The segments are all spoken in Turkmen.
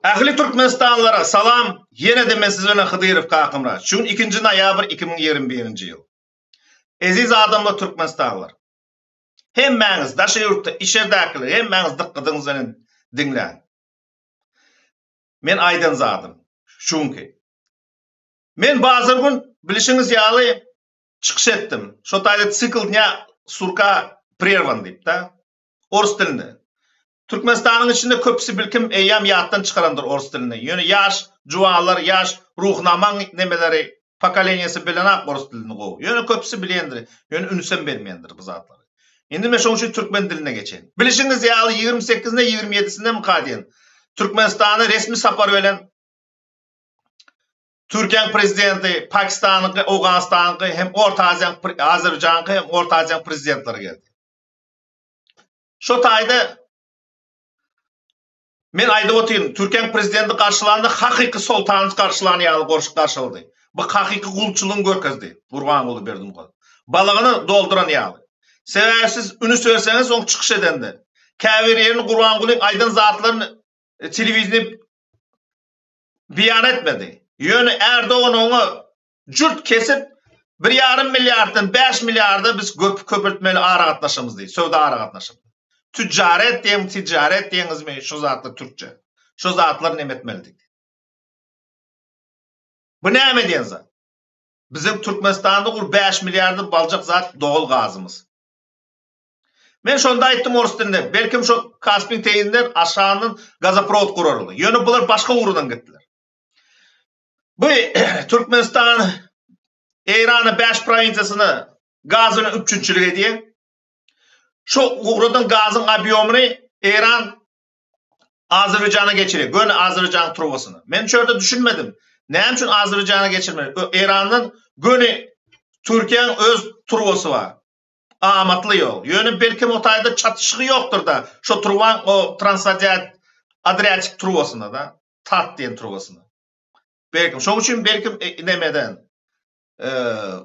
Ahli Türkmenistanlara salam. Yine de men siz bilen Hıdyrov Kakımra. Şun 2 noyabr 2021 yıl. Aziz adamlar Türkmenistanlar. Hemmäňiz daşy ýurtda işerdäkiler, hemmäňiz dykkadyňyz bilen diňlän. Men aýdan zadym. Şunki. Men bazır gün bilişiňiz ýaly çykyş etdim. Şo taýda sikl dňa surka prervan diýip da. Orus dilinde. Türkmenistanyň içinde köpsi bilkim eýam ýatdan çykarandyr orus dilini. Ýöne ýaş juwanlar, ýaş ruhnamaň nemeleri pokoleniýasy bilen orus dilini gowy. Ýöne köpsi bilýändir. Ýöne ünsem bermeýändir bu zatlar. Endi men şoň üçin türkmen diline geçelim. Bilişiňiz ýaly 28-nde 27-sinde mukadien Türkmenistany resmi sapar bilen Türkiýe prezidenti, Pakistanyň, Awganistanyň hem Orta Aziýa, Azerbaýjanyň hem Orta Aziýa prezidentleri geldi. Şo taýda men aýdyp otyrdym, Türkiýe prezidenti garşylandy, hakyky sultanyň garşylany ýaly gorşuk garşylady. Bu hakyky gulçylygyny görkezdi. Gurbanguly Berdimugal. Balagyny dolduran ýaly. Sebäpsiz üni söýseňiz oň çykyş edende. Käbir ýerini Gurbangulyň aýdan zatlaryny telewiziýany beýan etmedi. Ýöne Erdogan onu jürt kesip 1,5 milyardan 5 milyarda biz köpürtmeli ara gatnaşymyz diýip, söwda ara gatnaşyp. Ticaret diýem, ticaret diýeňizmi şu zatlar türkçe. Şu zatlar näme etmelidik? Bu näme diýen zat? Bizim Türkmenistanda 5 milyarda baljak zat doğal gazımız. Men şonda aýtdym orus dilinde. Belkim şu Kaspin teýinler aşağının gazoprovod kurarly. Ýöne bular başga urudan gitdiler. Bu Türkmenistan Eýranyň 5 provinsiýasyny gazyny üçünçilik edýär. Şu urudan gazın obýomuny Eýran Azerbaýjana geçirir. Gön Azerbaýjan trubasyny. Men şöyle düşünmedim. Näme üçin Azerbaýjana geçirmeli? Eýranyň göni Türkiýeň öz trubasy bar. Amatly ýol. Ýöne belki o taýda çatışygy ýokdur da. Şo truban o Adriatik trubasyna da, Tat diýen trubasyna. Belki şoň üçin belki nemeden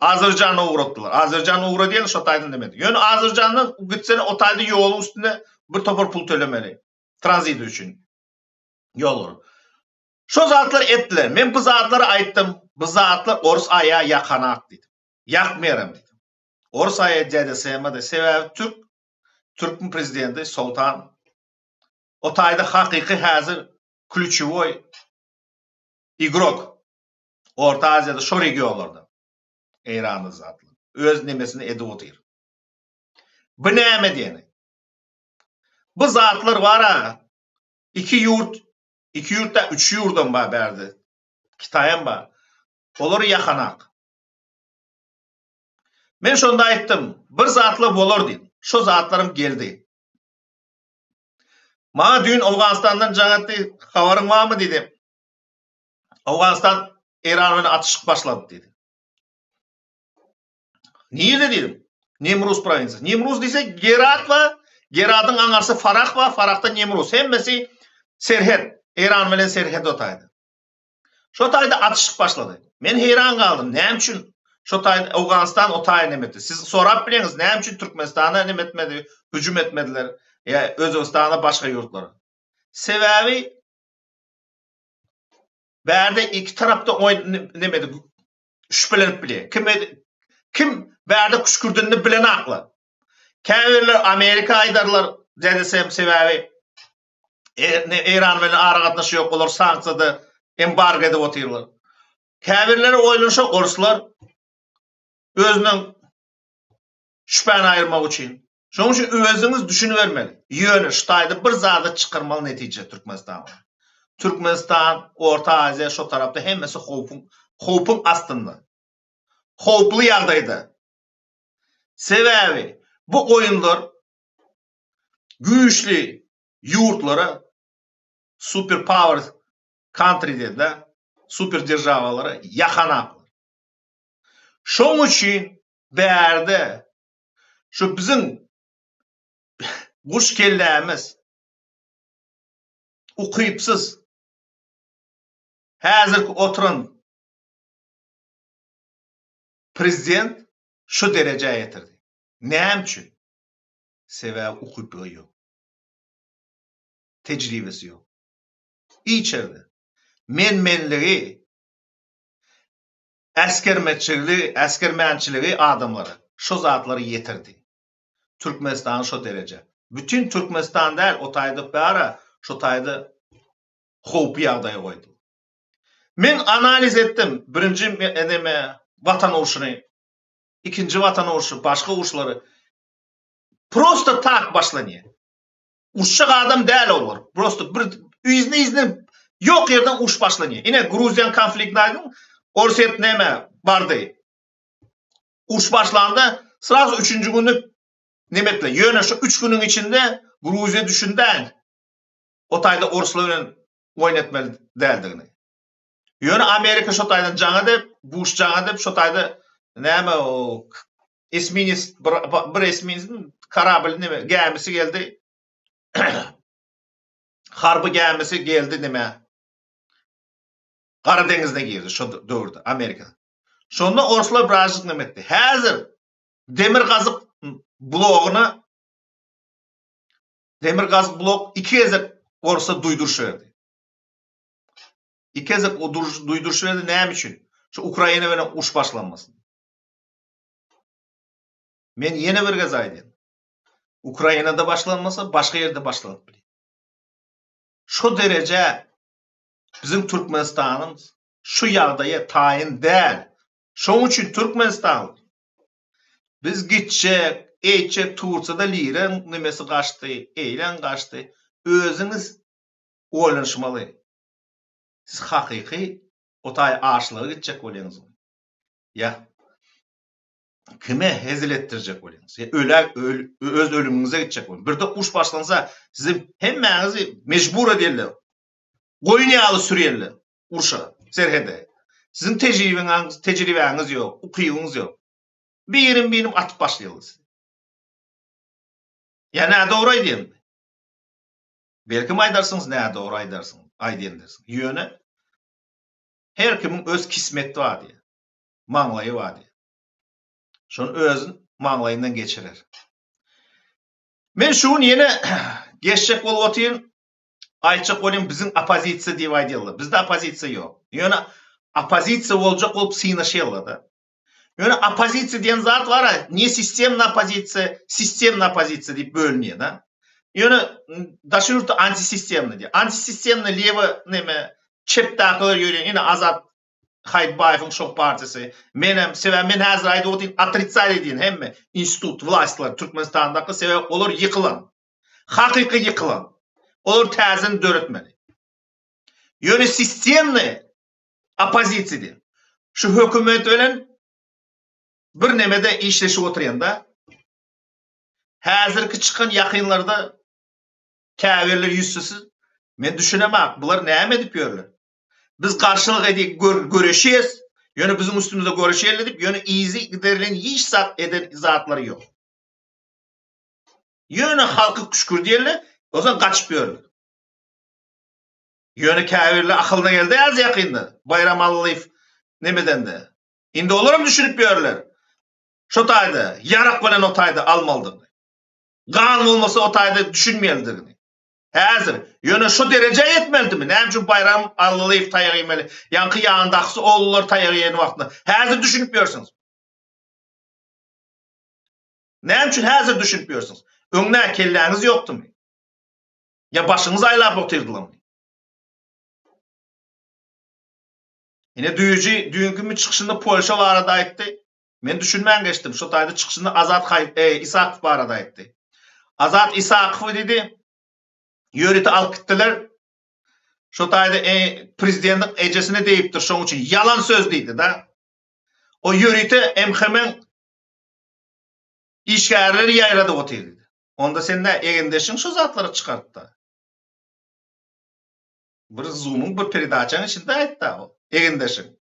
Azerbaýjana uğratdylar. Azerbaýjana uğra diýen şo taýdan demedi. Ýöne Azerbaýjanyň gitsene o taýda ýoluň üstünde bir topar pul tölemeli. Tranzit üçin. Ýollar. Şo zatlar etdiler. Men bu zatlary aýtdym. Bu zatlar orus aýa ýakanak diýdim. Ýakmaýaram diýdim. Orus aýa diýdi sevmedi. Sebäbi Türkmen prezidenti Sultan o taýda hakyky häzir ключевой игрок. Orta Aziýada şo regionlarda. Eýranyň zatly. Öz nemesini edip otyr. Bu näme diýeni? Bu zatlar bara 2 ýurtda 3 ýurdan bar berdi. Kitaýam bar. Olary ýakanak. Men şonda aýtdym, bir zatly bolar diýdim. Şo zatlarym geldi. Maňa dün Awganistandan jaňatdy habaryň barmy diýdim. Awganistan Eýran bilen atışyk başlady diýdi. Niýe diýdim? Nemruz provinsiýasy. Nemruz diýse Gerat we Geratyň aňarsy Farak we Farakda Nemruz. Hemmesi serhet. Eýran bilen serhet otaýdy. Şo taýda atışyk başlady. Men heýran galdym. Näme üçin şo taýda Awganistan otaýy nemetdi? Siz sorap bileňiz, näme üçin Türkmenistana nemetmedi, hüjüm etmediler? Ya Özbekistana başga ýurtlara. Sebäbi bärde iki tarapda nemedi? Şüphelenip bilýär. Kim bärde kuşkurdunny bilen akly. Käbirler Amerika aýdarlar dedesem sebäbi Eýran bilen ara gatnaşy ýok bolar, sanksiýada embargo edip otyrlar. Käbirler oýlanşa oruslar özüniň şüphäni aýyrmak üçin. Şoň üçin özüňiz düşünibermeli. Ýöne şu taýda bir zada çykyrmaly netije Türkmenistan. Türkmenistan, Orta Aziýa şo tarapda hemmesi howpun astynda. Howply ýagdaýda. Sebäbi bu oýunlar güýçli ýurtlara super power country diýdi, super державалары ýakanak. Şoň üçin bärde şu bizim guş kellämiz ukypsyz häzirki oturan prezident şu derejeye getirdi. Näme üçin? Sebäbi ukypy ýok. Tejribesi ýok. içerdi. Menmenligi, askermençiligi adamları, şu zatları yetirdi. Türkmenistan şu derece. Bütün Türkmenistan değil, o taydı bara, şu taydı hopi yağdaya koydu. Men analiz ettim. Birinci vatan uruşunu, ikinci vatan uruşu, başka uruşları. Prosto tak başlanıyor. Uşak adam değil olur. Prosto bir izni yok yerden uş başlanıyor. Yine Gruzyan konfliktinde Orset neme vardı. Uş başlandı. Sırası 3. günlük nimetle. Yöne şu 3 günün içinde Gruzya düşünden o tayda Orsların oynatmalı değildiğini. Yöne Amerika şu taydan canı deyip, Bush canı deyip şu tayda neme o esminiz, bir esminizin karabil neme gemisi geldi. Harbi gemisi geldi neme. Karadeniz'de girdi şu dövrde Amerika. Şonda Orslar birazcık nimetti. Hazır demir gazık blok 2 ezek Ors'a duyduruşverdi. 2 ezek o duyduruşverdi neyim için? Şu Ukrayna bilen uş başlanmasın. Men yine bir gaz aydın. Ukrayna'da başlanmasa başka yerde başlanıp bile. Şu derece bizim Türkmenistan'ımız şu yağdaya tayin değil. Şunun için Türkmenistan biz gidecek, eğitecek Turca'da liren nimesi kaçtı, eğlen kaçtı. Özünüz oylanışmalı. Siz hakiki o tay aşlığı gidecek olayınız. Ya kime hezil ettirecek olayınız. Ya öz ölümünüze gidecek olayınız. Bir de uç başlansa sizin hemmenizi mecbur ederler. Koyun yağlı sürüyerler. Urşa, serhede. Sizin tecrübeniz yok, okuyunuz yok. Birim atıp başlayalım. Ya ne doğru aydiyen? Belki aydarsınız ne doğru aydarsınız. Aydiyen dersin. Yöne her kimin öz kismeti var diye. Mağlayı var diye. Şunu özün mağlayından geçirir. Men şun yine geçecek olup otayım. Ayçak olayım bizim apozisiya diye aydiyalı. Bizde apozisiya yok. Yöne apozisiya olacak olup sıynaşıyorlar da. Yani apozisiya diyen zat var ya, niye sistemna apozisiya deyip bölünüyor da. Yani daşınırtı antisistemni diye. Antisistemni leva neme çep takılır yürüyen, yine Azat Haytbayev'in şok partisi. Men hazır ayda otayım atritsali diyen hemme institut, vlastlar Türkmenistan'daki sebep olur yıkılan. Hakiki yıkılan. Olur təzini dörtmeli. Yani sistemni apozisiya diyen. Şu hükümet ölen bir nemede işleşi oturuyanda hazırki çıkan yakınlarda käverler yüzsüzsüz men düşünemem. Bular näme edip görler? Biz karşılık edip görüşeyiz. Yani bizim üstümüzde görüşeyiz edip yani izi giderlerini hiç eden zatları yok. Yani halkı kuşkur diyorlar. O zaman kaçıp görler. Yani käverler akılına geldi az yakında. Bayram Allayıf nemeden de. Indi olurum düşünüp görler. Şu tayda, yarak bilen o tayda almalıdır. Kanun olmasa o tayda düşünmeyelim. Hazır, yöne şu derece yetmelidir mi? Näme üçin Bayram Allayıf tayağı yemeli? Yankı yağındaksı oğullar tayağı yeni vaxtında. Hazır düşünüp görürsünüz. Näme üçin hazır düşünüp görürsünüz? Öňüne kelläňiz yoktu mu? Ya başınız aylap otyrdylar mı? Yine dünkü çıkışında Polşa barada aytdy. Men düşünmän geçtim. Şu tayda çıkışında Azat İsakov barada aytdy. Azat İsakov dedi. Yörüti alıp gittiler. Şu tayda prezidentin ejesine deyipdir. Şoň üçin yalan söz deydi da. O yörüti hemen işgärleri ýaýrady otyrdy. Onda sen ne egendeşin şu zatları çıkarttı. Bir Zoom'un bir peredaçanın içinde aytdy o. Egendeşin.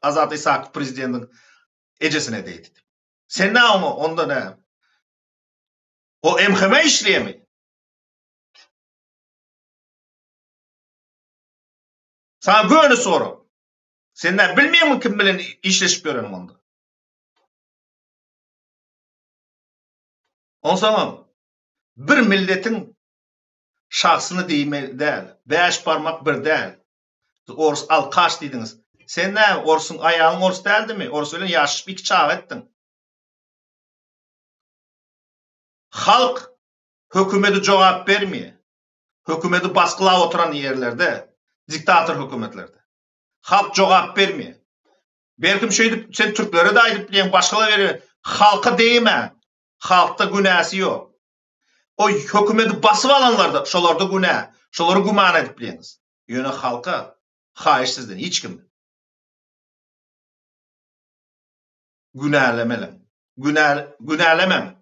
Azat İsakov prezidentin ejesine deydi. Sen ne ama onda ne? O MHM işleyemi. Sana böyle soru. Sen ne bilmiyor musun kim bilen işleşip görenim onda? On zaman bir milletin şahsını deyme değil. 5 parmak bir değil. Ors al kaç dediniz. Sen ne? Orsun ayağın ors değildi mi? Ors öyle yaşıp 2 çağ ettin. Halk hükümeti cevap vermiyor. Hükümeti baskıla oturan yerlerde, diktatör hükümetlerde. Halk cevap vermiyor. Belki şeydi, sen Türklere de ayıp diyen başkaları veriyor. Halka değme. Halkta günahsı yok. O hükümeti basıp alanlarda, şolarda günah, şoları guman edip diyeniz. Yöne halka, hayırsizden, hiç kim. Günahlemelem. Günahlemem.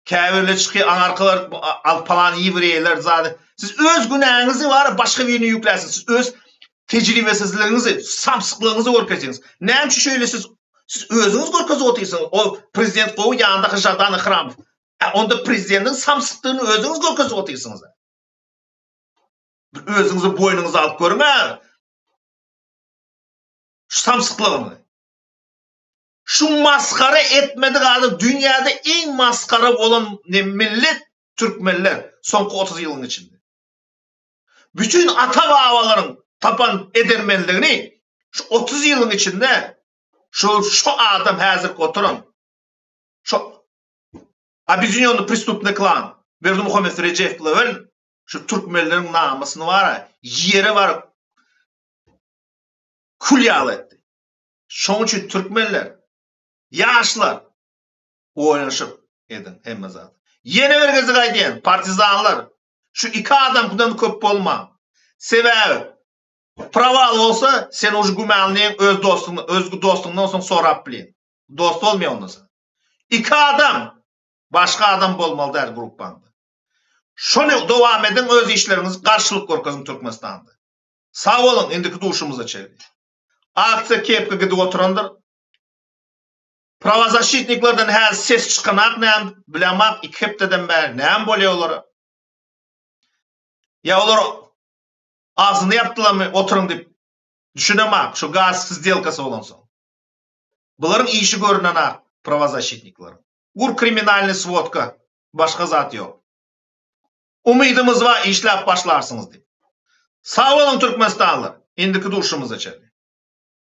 Käbirle çıkıyor, anarkalar, alpalan iyi bireyler zaten. Siz öz günahınızı var, başka birini yüklersiniz. Siz öz tecrübesizliğinizi, samsıklığınızı korkacaksınız. Neymiş şöyle siz özünüz korkası otuyorsunuz. O prezident kovu yanındaki Jadon Ixramov. Onda prezidentin samsıklığını özünüz korkası otuyorsunuz. Özünüzü boynunuza alıp görün ha. Şu samsıklığını. Şu maskara etmedi kaldı. Dünyada en maskara olan millet Türkmenler son 30 yılın içinde. Bütün ata babaların tapan edermenliğini şu 30 yılın içinde şu adam hazır oturan şu Abizinyonlu pristupni klan Berdimuhammed Recep Kılıvel şu Türkmenlerin namusunu var yeri var kulyal etti. Şunun için Türkmenler yaşlar oynaşıp edin hemme zaten. Yeni vergezi gaydiyen partizanlar şu 2 adam bundan köp olma. Sebebi praval olsa sen o gümanlıyın öz dostundan son sorap bilin. Dost olmuyor ondan sonra. 2 adam başka adam bolmalı der grupbanda. Şunu devam edin öz işleriniz karşılık korkasın Türkmenistan'da. Sağ olun indiki duşumuza çevir. Aksa kepke gidip oturandır. Pravazashitniklardan her ses çıkanak ne bilemak 2 hepteden beri ne boluyorlar. Ya olar ağzını yaptılar mı oturun deyip düşünemek şu gaz сделкасы olan son. Bunların işi görünen ha pravazashitnikların. Ur kriminalny svodka başka zat yok. Umidimiz var işlep başlarsınız deyip. Sağ olun Türkmenistanlılar. İndiki duşumuza çevir.